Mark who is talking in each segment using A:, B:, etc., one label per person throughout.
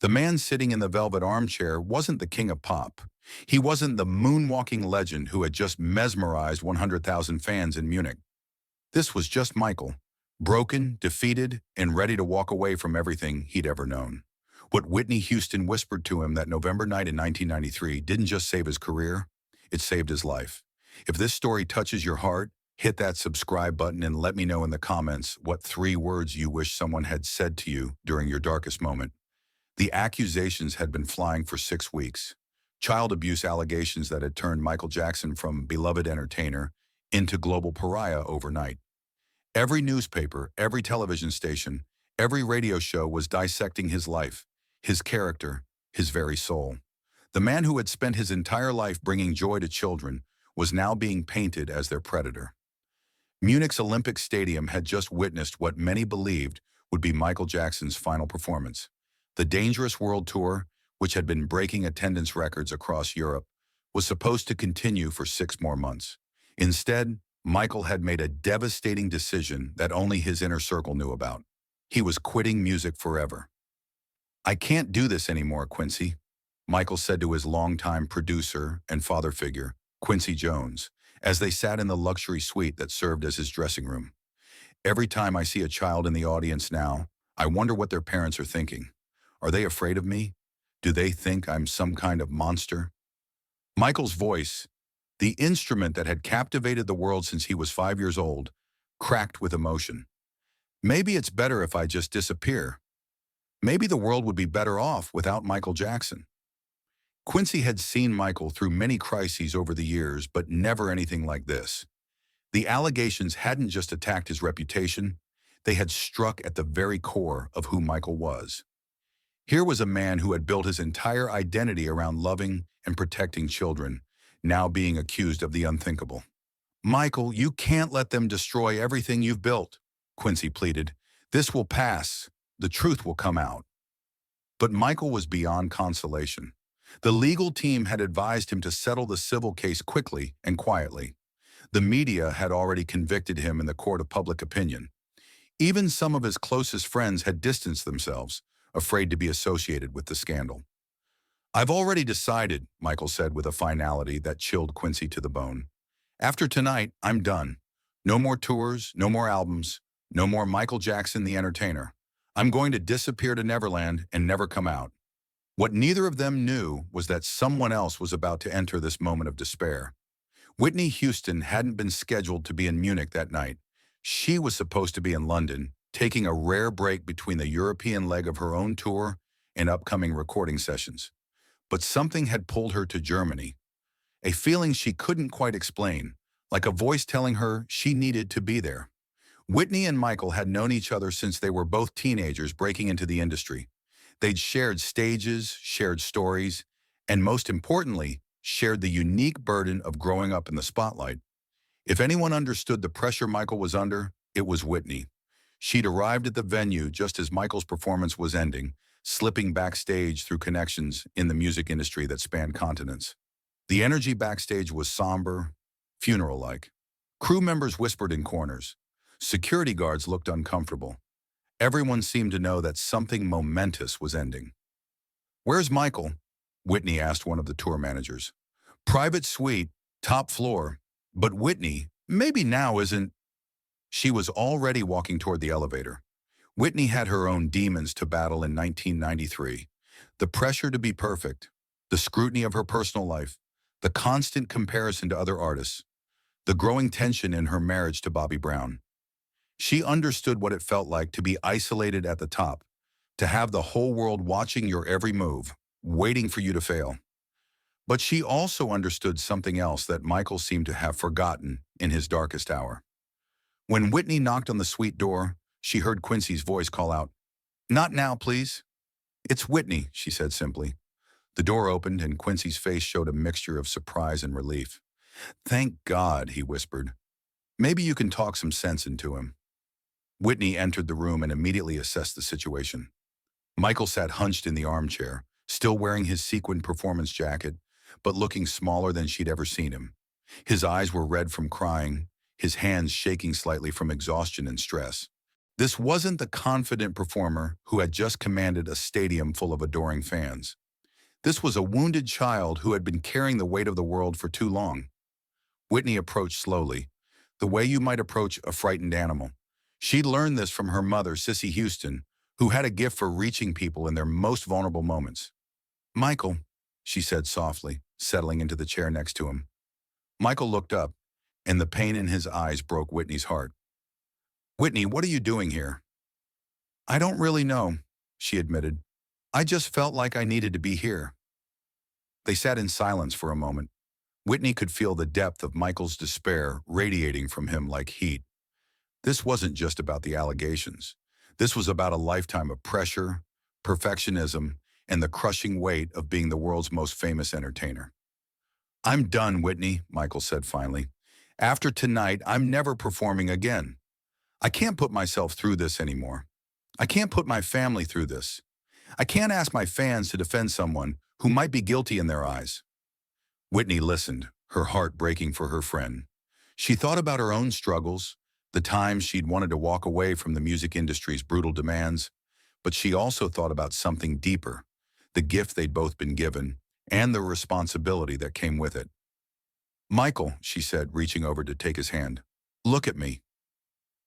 A: The man sitting in the velvet armchair wasn't the king of pop. He wasn't the moonwalking legend who had just mesmerized 100,000 fans in Munich. This was just Michael, broken, defeated, and ready to walk away from everything he'd ever known. What Whitney Houston whispered to him that November night in 1993 didn't just save his career, it saved his life. If this story touches your heart, hit that subscribe button and let me know in the comments what 3 words you wish someone had said to you during your darkest moment. The accusations had been flying for 6 weeks. Child abuse allegations that had turned Michael Jackson from beloved entertainer into global pariah overnight. Every newspaper, every television station, every radio show was dissecting his life, his character, his very soul. The man who had spent his entire life bringing joy to children was now being painted as their predator. Munich's Olympic Stadium had just witnessed what many believed would be Michael Jackson's final performance. The Dangerous World Tour, which had been breaking attendance records across Europe, was supposed to continue for 6 more months. Instead, Michael had made a devastating decision that only his inner circle knew about. He was quitting music forever. "I can't do this anymore, Quincy," Michael said to his longtime producer and father figure, Quincy Jones, as they sat in the luxury suite that served as his dressing room. "Every time I see a child in the audience now, I wonder what their parents are thinking. Are they afraid of me? Do they think I'm some kind of monster?" Michael's voice, the instrument that had captivated the world since he was 5 years old, cracked with emotion. "Maybe it's better if I just disappear. Maybe the world would be better off without Michael Jackson." Quincy had seen Michael through many crises over the years, but never anything like this. The allegations hadn't just attacked his reputation, they had struck at the very core of who Michael was. Here was a man who had built his entire identity around loving and protecting children, now being accused of the unthinkable. "Michael, you can't let them destroy everything you've built," Quincy pleaded. "This will pass. The truth will come out." But Michael was beyond consolation. The legal team had advised him to settle the civil case quickly and quietly. The media had already convicted him in the court of public opinion. Even some of his closest friends had distanced themselves, afraid to be associated with the scandal. "I've already decided," Michael said with a finality that chilled Quincy to the bone. "After tonight, I'm done. No more tours, no more albums, no more Michael Jackson the entertainer. I'm going to disappear to Neverland and never come out." What neither of them knew was that someone else was about to enter this moment of despair. Whitney Houston hadn't been scheduled to be in Munich that night. She was supposed to be in London, taking a rare break between the European leg of her own tour and upcoming recording sessions. But something had pulled her to Germany, a feeling she couldn't quite explain, like a voice telling her she needed to be there. Whitney and Michael had known each other since they were both teenagers breaking into the industry. They'd shared stages, shared stories, and most importantly, shared the unique burden of growing up in the spotlight. If anyone understood the pressure Michael was under, it was Whitney. She'd arrived at the venue just as Michael's performance was ending, slipping backstage through connections in the music industry that spanned continents. The energy backstage was somber, funeral-like. Crew members whispered in corners. Security guards looked uncomfortable. Everyone seemed to know that something momentous was ending. "Where's Michael?" Whitney asked one of the tour managers. "Private suite, top floor. But Whitney, maybe now isn't..." She was already walking toward the elevator. Whitney had her own demons to battle in 1993. The pressure to be perfect, the scrutiny of her personal life, the constant comparison to other artists, the growing tension in her marriage to Bobby Brown. She understood what it felt like to be isolated at the top, to have the whole world watching your every move, waiting for you to fail. But she also understood something else that Michael seemed to have forgotten in his darkest hour. When Whitney knocked on the suite door, she heard Quincy's voice call out, "Not now, please." "It's Whitney," she said simply. The door opened and Quincy's face showed a mixture of surprise and relief. "Thank God," he whispered. "Maybe you can talk some sense into him." Whitney entered the room and immediately assessed the situation. Michael sat hunched in the armchair, still wearing his sequined performance jacket, but looking smaller than she'd ever seen him. His eyes were red from crying, his hands shaking slightly from exhaustion and stress. This wasn't the confident performer who had just commanded a stadium full of adoring fans. This was a wounded child who had been carrying the weight of the world for too long. Whitney approached slowly, the way you might approach a frightened animal. She'd learned this from her mother, Whitney Houston, who had a gift for reaching people in their most vulnerable moments. "Michael," she said softly, settling into the chair next to him. Michael looked up, and the pain in his eyes broke Whitney's heart. "Whitney, what are you doing here?" "I don't really know," she admitted. "I just felt like I needed to be here." They sat in silence for a moment. Whitney could feel the depth of Michael's despair radiating from him like heat. This wasn't just about the allegations. This was about a lifetime of pressure, perfectionism, and the crushing weight of being the world's most famous entertainer. "I'm done, Whitney," Michael said finally. "After tonight, I'm never performing again. I can't put myself through this anymore. I can't put my family through this. I can't ask my fans to defend someone who might be guilty in their eyes." Whitney listened, her heart breaking for her friend. She thought about her own struggles, the times she'd wanted to walk away from the music industry's brutal demands, but she also thought about something deeper, the gift they'd both been given, and the responsibility that came with it. "Michael," she said, reaching over to take his hand, "look at me."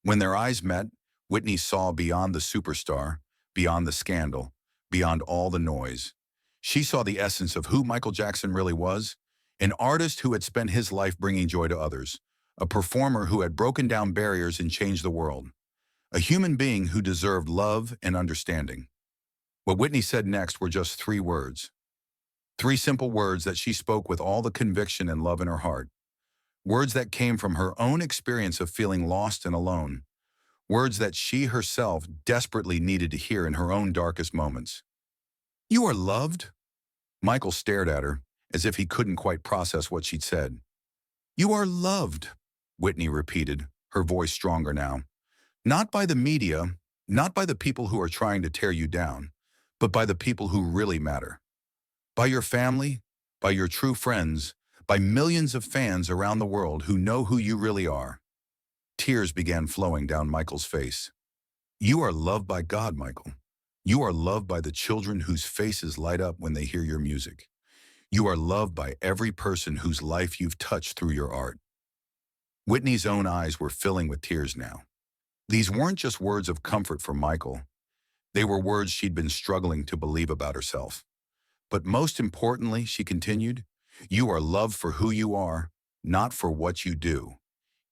A: When their eyes met, Whitney saw beyond the superstar, beyond the scandal, beyond all the noise. She saw the essence of who Michael Jackson really was, an artist who had spent his life bringing joy to others, a performer who had broken down barriers and changed the world, a human being who deserved love and understanding. What Whitney said next were just 3 words. 3 simple words that she spoke with all the conviction and love in her heart. Words that came from her own experience of feeling lost and alone. Words that she herself desperately needed to hear in her own darkest moments. "You are loved?" Michael stared at her, as if he couldn't quite process what she'd said. "You are loved," Whitney repeated, her voice stronger now. "Not by the media, not by the people who are trying to tear you down, but by the people who really matter. By your family, by your true friends, by millions of fans around the world who know who you really are." Tears began flowing down Michael's face. "You are loved by God, Michael. You are loved by the children whose faces light up when they hear your music. You are loved by every person whose life you've touched through your art." Whitney's own eyes were filling with tears now. These weren't just words of comfort for Michael. They were words she'd been struggling to believe about herself. But most importantly, she continued, "You are loved for who you are, not for what you do.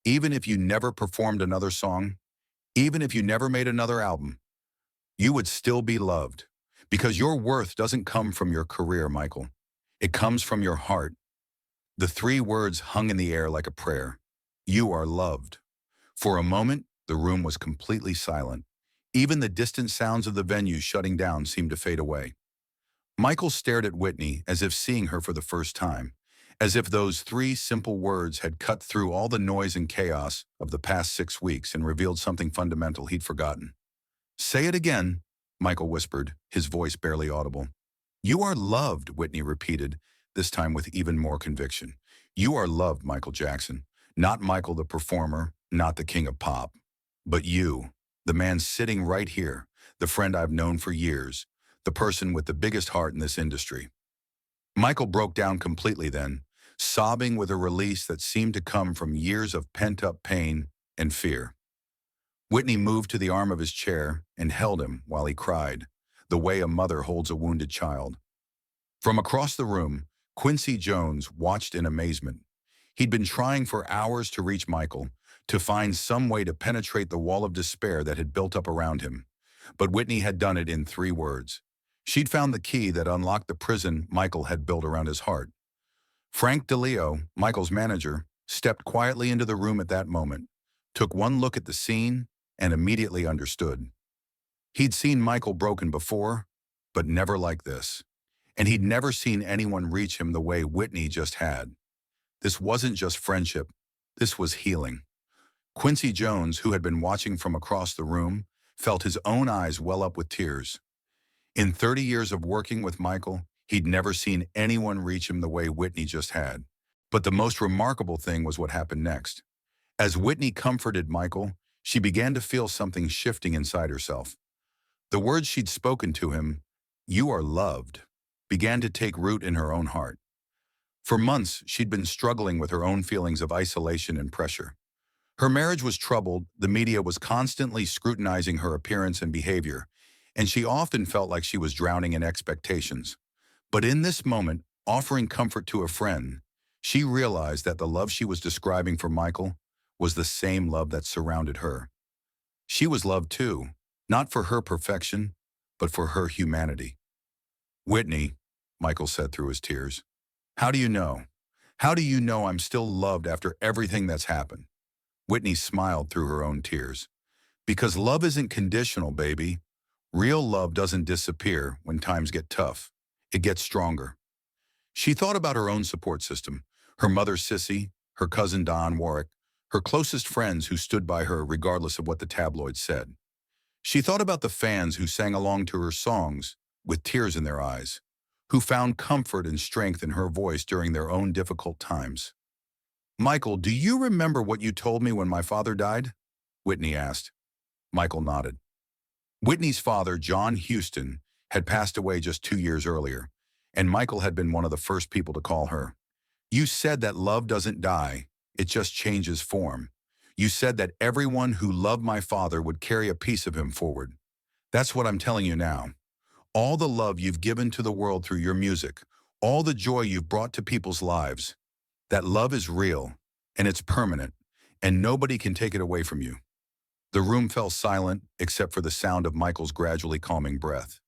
A: Even if you never performed another song, even if you never made another album, you would still be loved. Because your worth doesn't come from your career, Michael. It comes from your heart." The 3 words hung in the air like a prayer. "You are loved." For a moment, the room was completely silent. Even the distant sounds of the venue shutting down seemed to fade away. Michael stared at Whitney as if seeing her for the first time, as if those 3 simple words had cut through all the noise and chaos of the past 6 weeks and revealed something fundamental he'd forgotten. "Say it again," Michael whispered, his voice barely audible. "You are loved," Whitney repeated, this time with even more conviction. "You are loved, Michael Jackson. Not Michael the performer, not the king of pop. But you, the man sitting right here, the friend I've known for years, the person with the biggest heart in this industry." Michael broke down completely then, sobbing with a release that seemed to come from years of pent-up pain and fear. Whitney moved to the arm of his chair and held him while he cried, the way a mother holds a wounded child. From across the room, Quincy Jones watched in amazement. He'd been trying for hours to reach Michael, to find some way to penetrate the wall of despair that had built up around him. But Whitney had done it in 3 words. She'd found the key that unlocked the prison Michael had built around his heart. Frank DeLeo, Michael's manager, stepped quietly into the room at that moment, took one look at the scene, and immediately understood. He'd seen Michael broken before, but never like this. And he'd never seen anyone reach him the way Whitney just had. This wasn't just friendship, this was healing. Quincy Jones, who had been watching from across the room, felt his own eyes well up with tears. In 30 years of working with Michael, he'd never seen anyone reach him the way Whitney just had. But the most remarkable thing was what happened next. As Whitney comforted Michael, She began to feel something shifting inside herself. The words she'd spoken to him, "You are loved," began to take root in her own heart. For months, she'd been struggling with her own feelings of isolation and pressure. Her marriage was troubled, the media was constantly scrutinizing her appearance and behavior, and she often felt like she was drowning in expectations. But in this moment, offering comfort to a friend, she realized that the love she was describing for Michael was the same love that surrounded her. She was loved too, not for her perfection, but for her humanity. "Whitney," Michael said through his tears, "how do you know? How do you know I'm still loved after everything that's happened?" Whitney smiled through her own tears. "Because love isn't conditional, baby. Real love doesn't disappear when times get tough. It gets stronger." She thought about her own support system, her mother Sissy, her cousin Don Warwick, her closest friends who stood by her regardless of what the tabloids said. She thought about the fans who sang along to her songs with tears in their eyes, who found comfort and strength in her voice during their own difficult times. "Michael, do you remember what you told me when my father died?" Whitney asked. Michael nodded. Whitney's father, John Houston, had passed away just 2 years earlier, and Michael had been one of the first people to call her. "You said that love doesn't die, it just changes form. You said that everyone who loved my father would carry a piece of him forward. That's what I'm telling you now. All the love you've given to the world through your music, all the joy you've brought to people's lives, that love is real, and it's permanent, and nobody can take it away from you." The room fell silent, except for the sound of Michael's gradually calming breath.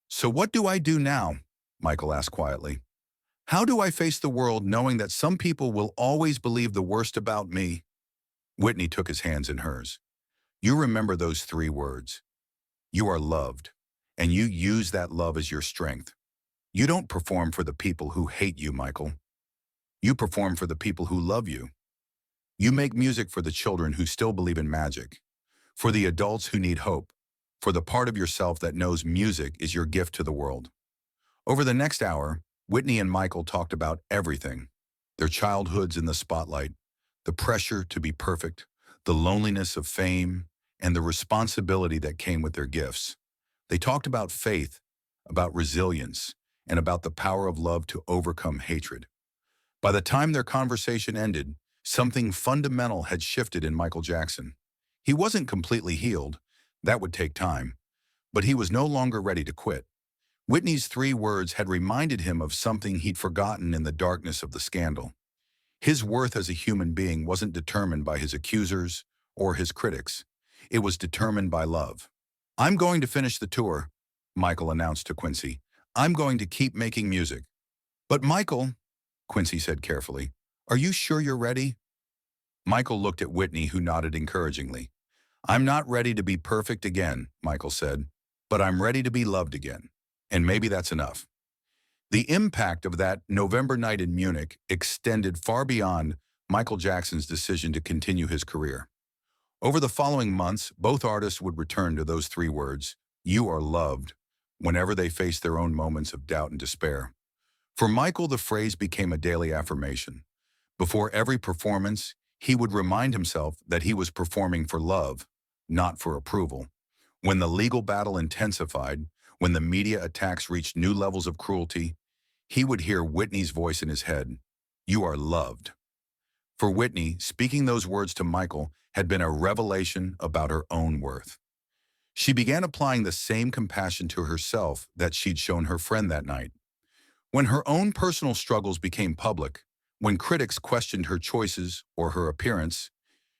A: "So what do I do now?" Michael asked quietly. "How do I face the world knowing that some people will always believe the worst about me?" Whitney took his hands in hers. "You remember those 3 words. You are loved, and you use that love as your strength. You don't perform for the people who hate you, Michael. You perform for the people who love you. You make music for the children who still believe in magic, for the adults who need hope, for the part of yourself that knows music is your gift to the world." Over the next hour, Whitney and Michael talked about everything: their childhoods in the spotlight, the pressure to be perfect, the loneliness of fame, and the responsibility that came with their gifts. They talked about faith, about resilience, and about the power of love to overcome hatred. By the time their conversation ended, something fundamental had shifted in Michael Jackson. He wasn't completely healed. That would take time. But he was no longer ready to quit. Whitney's 3 words had reminded him of something he'd forgotten in the darkness of the scandal. His worth as a human being wasn't determined by his accusers or his critics. It was determined by love. "I'm going to finish the tour," Michael announced to Quincy. "I'm going to keep making music." "But Michael," Quincy said carefully, "are you sure you're ready?" Michael looked at Whitney, who nodded encouragingly. "I'm not ready to be perfect again," Michael said, "but I'm ready to be loved again. And maybe that's enough." The impact of that November night in Munich extended far beyond Michael Jackson's decision to continue his career. Over the following months, both artists would return to those 3 words, "You are loved," whenever they faced their own moments of doubt and despair. For Michael, the phrase became a daily affirmation. Before every performance, he would remind himself that he was performing for love, not for approval. When the legal battle intensified, when the media attacks reached new levels of cruelty, he would hear Whitney's voice in his head, "You are loved." For Whitney, speaking those words to Michael had been a revelation about her own worth. She began applying the same compassion to herself that she'd shown her friend that night. When her own personal struggles became public, when critics questioned her choices or her appearance,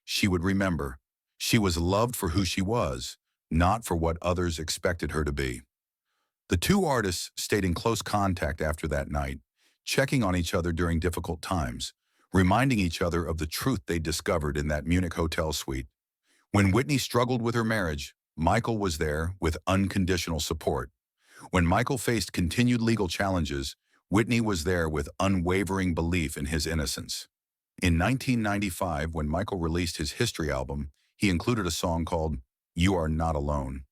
A: she would remember she was loved for who she was, not for what others expected her to be. The 2 artists stayed in close contact after that night, checking on each other during difficult times, reminding each other of the truth they discovered in that Munich hotel suite. When Whitney struggled with her marriage, Michael was there with unconditional support. When Michael faced continued legal challenges, Whitney was there with unwavering belief in his innocence. In 1995, when Michael released his History album, he included a song called "You Are Not Alone."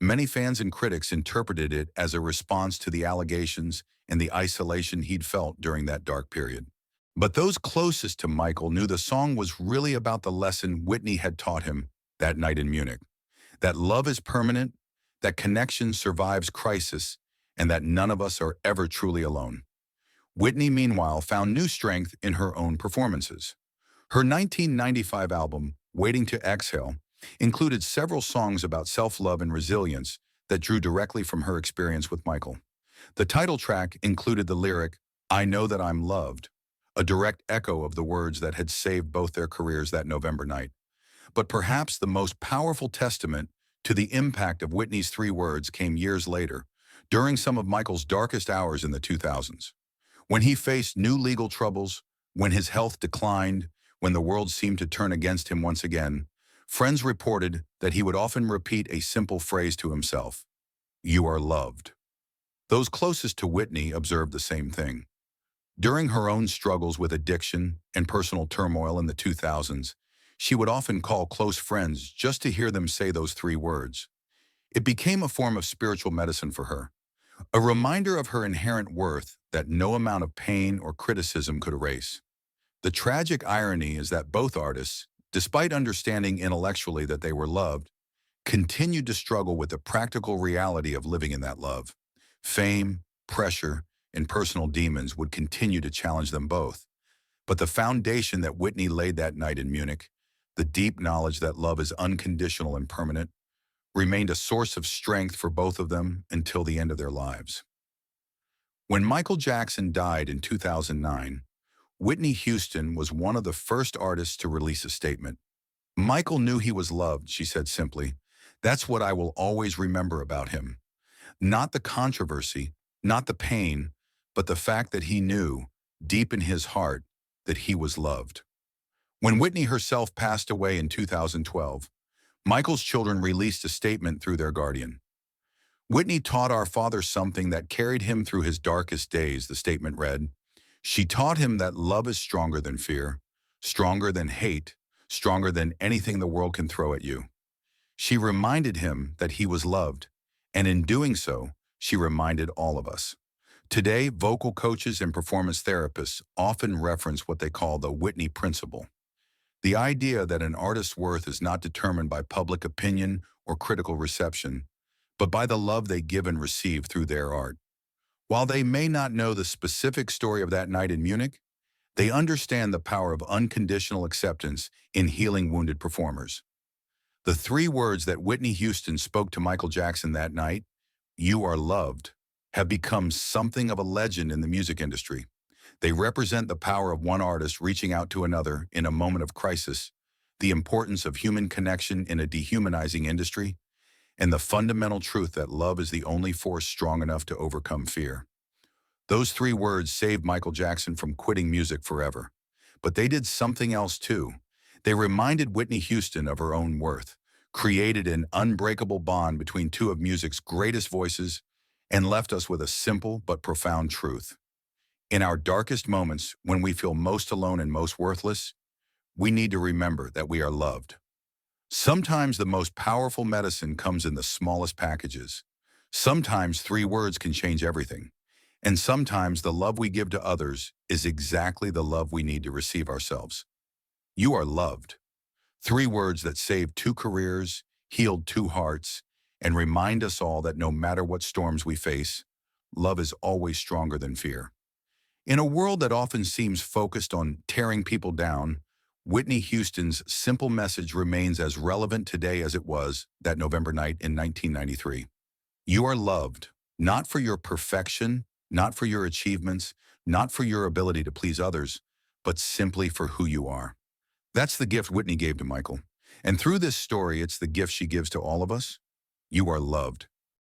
A: Many fans and critics interpreted it as a response to the allegations and the isolation he'd felt during that dark period. But those closest to Michael knew the song was really about the lesson Whitney had taught him: that night in Munich. That love is permanent, that connection survives crisis, and that none of us are ever truly alone. Whitney, meanwhile, found new strength in her own performances. Her 1995 album, Waiting to Exhale, included several songs about self-love and resilience that drew directly from her experience with Michael. The title track included the lyric, "I know that I'm loved," a direct echo of the words that had saved both their careers that November night. But perhaps the most powerful testament to the impact of Whitney's three words came years later, during some of Michael's darkest hours in the 2000s. When he faced new legal troubles, when his health declined, when the world seemed to turn against him once again, friends reported that he would often repeat a simple phrase to himself, "You are loved." Those closest to Whitney observed the same thing. During her own struggles with addiction and personal turmoil in the 2000s, she would often call close friends just to hear them say those three words. It became a form of spiritual medicine for her, a reminder of her inherent worth that no amount of pain or criticism could erase. The tragic irony is that both artists, despite understanding intellectually that they were loved, continued to struggle with the practical reality of living in that love. Fame, pressure, and personal demons would continue to challenge them both. But the foundation that Whitney laid that night in Munich, the deep knowledge that love is unconditional and permanent, remained a source of strength for both of them until the end of their lives. When Michael Jackson died in 2009, Whitney Houston was one of the first artists to release a statement. "Michael knew he was loved," she said simply. "That's what I will always remember about him. Not the controversy, not the pain, but the fact that he knew, deep in his heart, that he was loved." When Whitney herself passed away in 2012, Michael's children released a statement through their guardian. "Whitney taught our father something that carried him through his darkest days," the statement read. "She taught him that love is stronger than fear, stronger than hate, stronger than anything the world can throw at you. She reminded him that he was loved, and in doing so, she reminded all of us." Today, vocal coaches and performance therapists often reference what they call the Whitney principle. The idea that an artist's worth is not determined by public opinion or critical reception, but by the love they give and receive through their art. While they may not know the specific story of that night in Munich, they understand the power of unconditional acceptance in healing wounded performers. The three words that Whitney Houston spoke to Michael Jackson that night, "You are loved," have become something of a legend in the music industry. They represent the power of one artist reaching out to another in a moment of crisis, the importance of human connection in a dehumanizing industry, and the fundamental truth that love is the only force strong enough to overcome fear. Those three words saved Michael Jackson from quitting music forever. But they did something else too. They reminded Whitney Houston of her own worth, created an unbreakable bond between two of music's greatest voices, and left us with a simple but profound truth. In our darkest moments, when we feel most alone and most worthless, we need to remember that we are loved. Sometimes the most powerful medicine comes in the smallest packages. Sometimes three words can change everything. And sometimes the love we give to others is exactly the love we need to receive ourselves. You are loved. Three words that saved two careers, healed two hearts, and remind us all that no matter what storms we face, love is always stronger than fear. In a world that often seems focused on tearing people down, Whitney Houston's simple message remains as relevant today as it was that November night in 1993. You are loved, not for your perfection, not for your achievements, not for your ability to please others, but simply for who you are. That's the gift Whitney gave to Michael. And through this story, it's the gift she gives to all of us. You are loved.